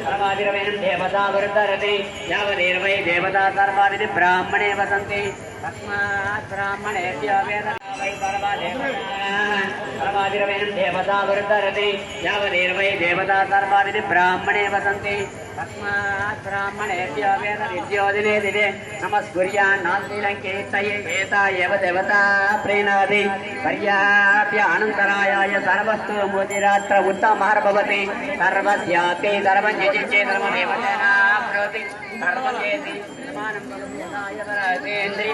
सर्वादिरवेन देवता वृद्धरति यावदेर्वै देवता सर्वादिति ब्राह्मणे वसन्ति तस्मात् ब्राह्मणेभ्यो वेदना वै सर्वादिरवेन देवता वृद्धरति यावदेर्वै देवता सर्वादिति ब्राह्मणे वसन्ति तस्मात् ब्राह्मणेभ्यो वेदविद्योदिने दिने नमस्कुर्यान्नाल्लीलङ्केतये एता एव देवता प्रीणाति पर्याप्य अनन्तरायाय सर्वस्तु मुदिरात्र उत्तमः भवति सर्वस्यापि सर्वं यजिचे सर्वमेव तेनाप्नोति सर्वमेति समानं भवतीन्द्रिय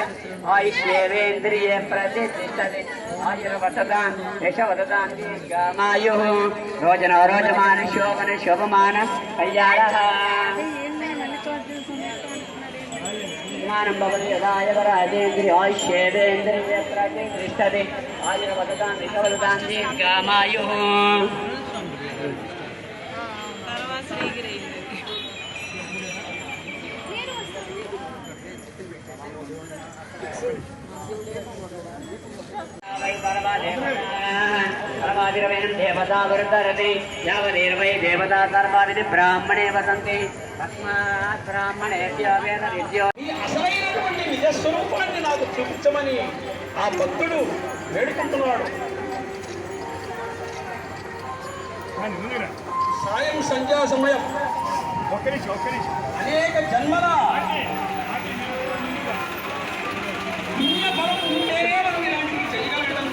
आयुष्येवेन्द्रिये प्रतिष्ठते आयुर्वततां यशवततां दीर्घमायुः रोजनो रोजमान शोभन शोभमान कल्याणः समानं भवति यदाय वराजेन्द्रिय आयुष्येवेन्द्रिये प्रतिष्ठते आयुर्वततां यशवततां दीर्घमायुः सर्वादिरवेन देवता वृद्धरति यावदेर्वै देवता सर्वादिति ब्राह्मणे वसन्ति तस्मात् ब्राह्मणेभ्यो वेदविद्यो అసలైనటువంటి నిజస్వరూపాన్ని నాకు చూపించమని ఆ భక్తుడు వేడుకుంటున్నాడు. సాయం సంధ్యా సమయం అనేక జన్మల పుణ్య ఫలం ఉంటే మనం ఇలాంటివి చేయగలగడం.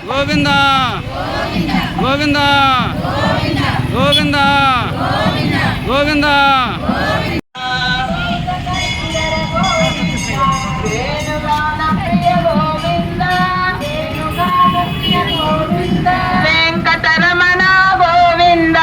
గోవింద గోవింద గోవింద గోవింద వెంకటరమణ గోవింద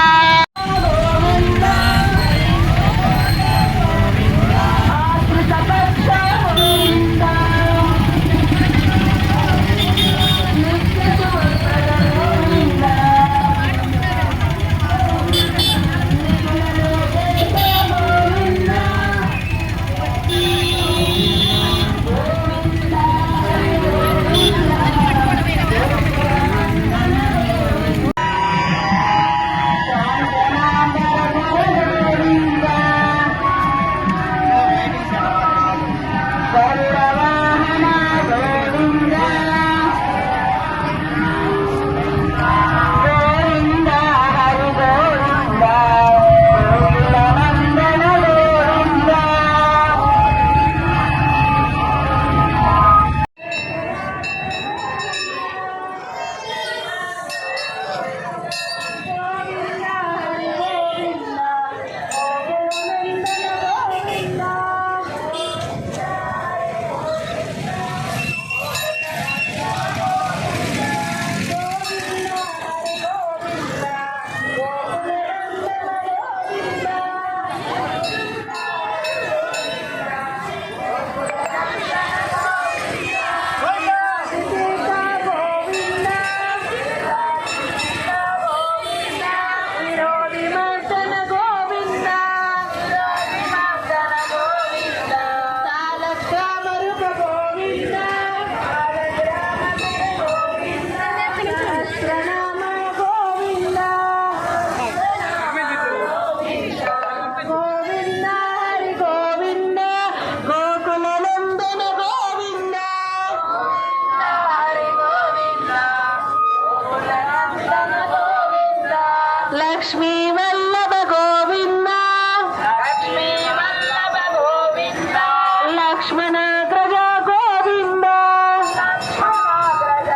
లక్ష్మీ వల్లభ గోవింద లక్ష్మీ వల్లభ గోవింద లక్ష్మణాగ్రజ గోవింద లక్ష్మణాగ్రజ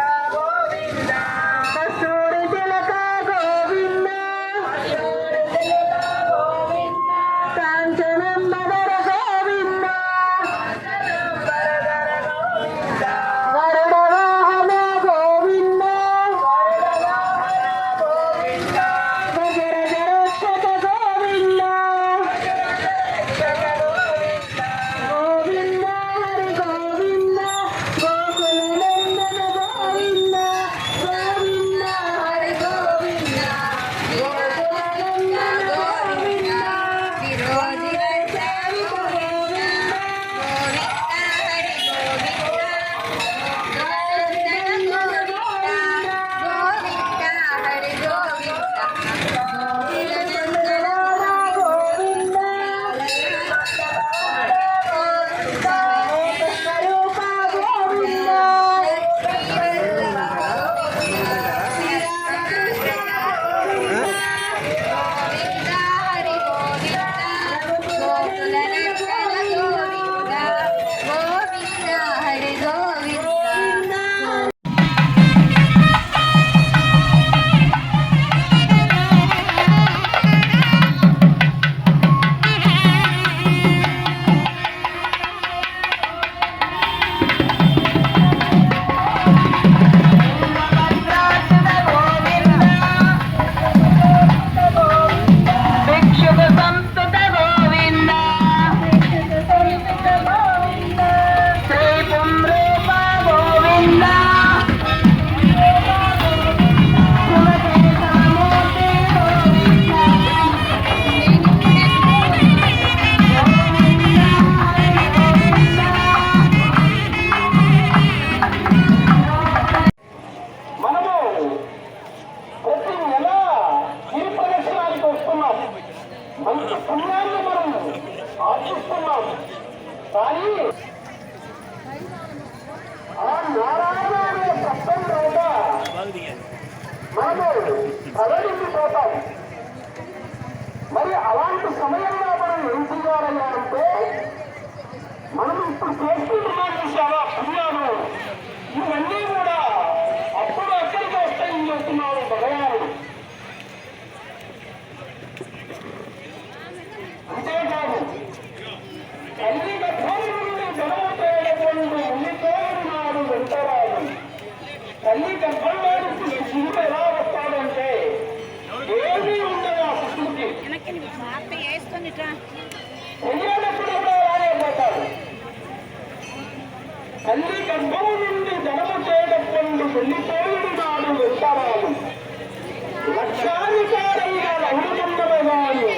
సడలిండిపోతాం. మరి అలాంటి సమయంలో మనం ఏం చేయాలయ్యారంటే, మనం ఇప్పుడు చేసుకుంటున్నాం చూసావా పుణ్యాలు, ఇవన్నీ కూడా అప్పుడు అక్కడికి వస్తాయని చెప్తున్నాడు భగవానుడు. అంతేకాదు తల్లి గర్భం నుండి జనము చేయకుండా ఉండిపోయిన నాడు వెంటరాడు. తల్లి గర్భంలో నుంచి శివుడు ఎలా వస్తాడంటే ఏమీ ఉండదు ఆ శిశువుకి. తెలియనప్పుడు కూడా అలాగే పోతాడు. తల్లి గర్భము నుండి జనము చేయకుండా వెళ్ళిపోయిన నాడు వెంటరాడు. లక్షాధికారంగా లహుకున్నవగాని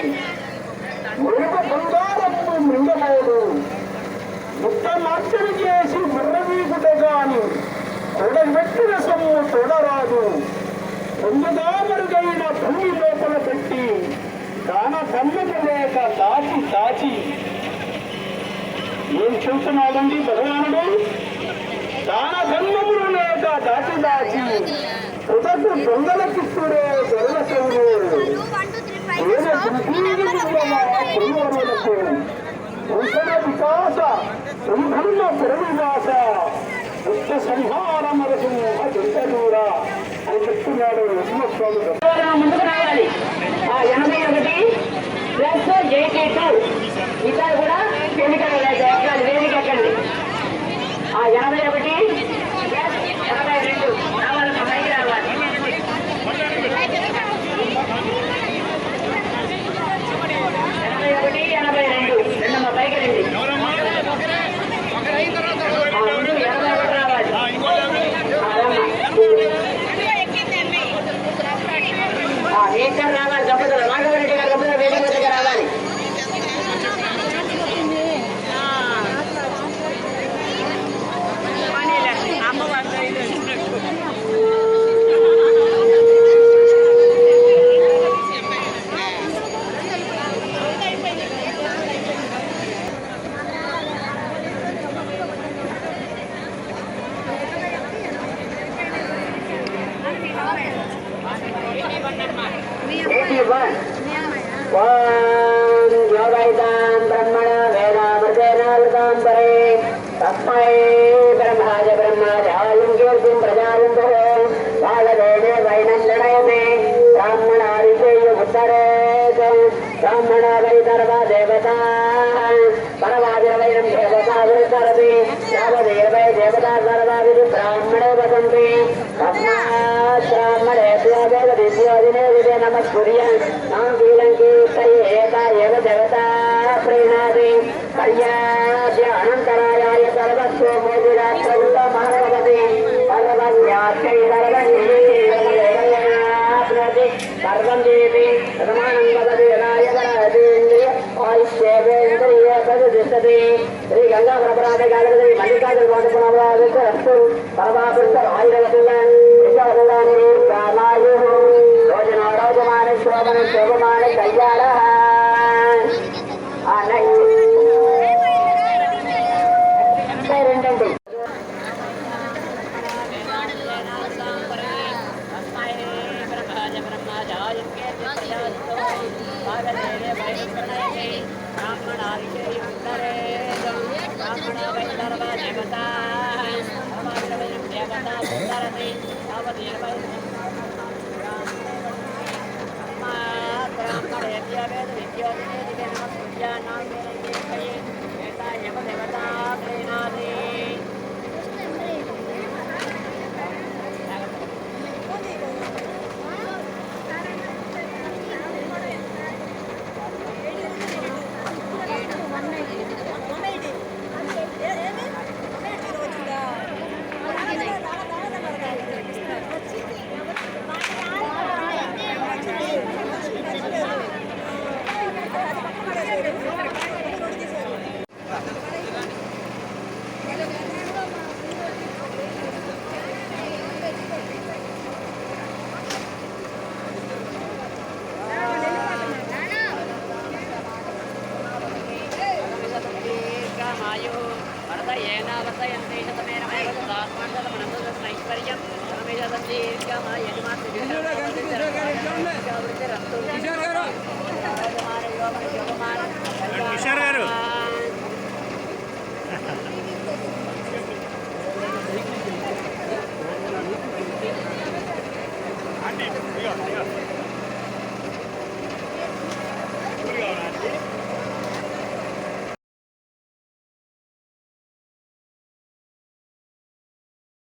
మృగ బంగారము మృగమోడు. ముట్టమార్చన చేసి మర్రవీకుట గాని తొడబెట్టిన సొమ్ము తొడరాదు. పొందుగా మరుగైన భూమి లోపల పెట్టి దాన సమ్మతి లేక దాచి దాచి ఏం చూస్తున్నాడండి భగవానుడు? దాన ధర్మములు లేక దాచి దాచి తుదకు దొంగలకిస్తుడే దొరల చెవులు. వికాస సంధర్మ పురవివాస దుష్ట సంహార మరసింహ దుష్టదూర అని చెప్తున్నాడు నరసింహస్వామి. ముందుకు రావాలి. 81 ప్లస్ JK2 ఇక్కడ కూడా కెమికల్ ఎక్కాలి, వేదిక ఎక్కండి. 81 ప్లస్ 82 రావాలి, పైకి రావాలి. 81, 82 రెండమ్మ పైకి రండి. ముందు 81 రావాలి. నేచర్ రావాలి. గంపతులు రాఘవరెడ్డి గారు గంపతులు వేదిక వద్దకు రావాలి. योगैतां ब्रह्मण वेदामृतेनावृतां परे तस्मै ब्रह्माज ब्रह्माजायं कीर्तिं प्रजायन्तो वागदेवे वैनं नडयते ब्राह्मणादिशेय उत्तरेत ब्राह्मण वै सर्वा देवता परवादिर्वैनं देवता विरुद्धरति यावदेवै देवता सर्वाविधि ब्राह्मणे वसन्ति तस्मात् ब्राह्मणेभ्यो वेदविद्योदिने विदे नमस्कुर्यन् एका एव देवता प्रीणाति कल्याद्य अनन्तरायाय सर्वस्व मोदिराष्ट्रभूतमानवति सर्वस्याख्यै सर्वैः सर्वं देति समानं वदति यदाय वरादेन्द्रिय आयुष्येवेन्द्रिय तद्दिशति श्री गंगाप्रपराधे गायत्री मल्लिकार्जुनपुनरावृतस्तु सर्वापुरुषर आयुर्वतिल्लान् विश्ववदानि कामायुः रोजनो रोजमाने शोभने शोभमाने कल्याणः రెండండి. కిషోర్ గారు ఆంటీ ఇదిగో ఇదిగో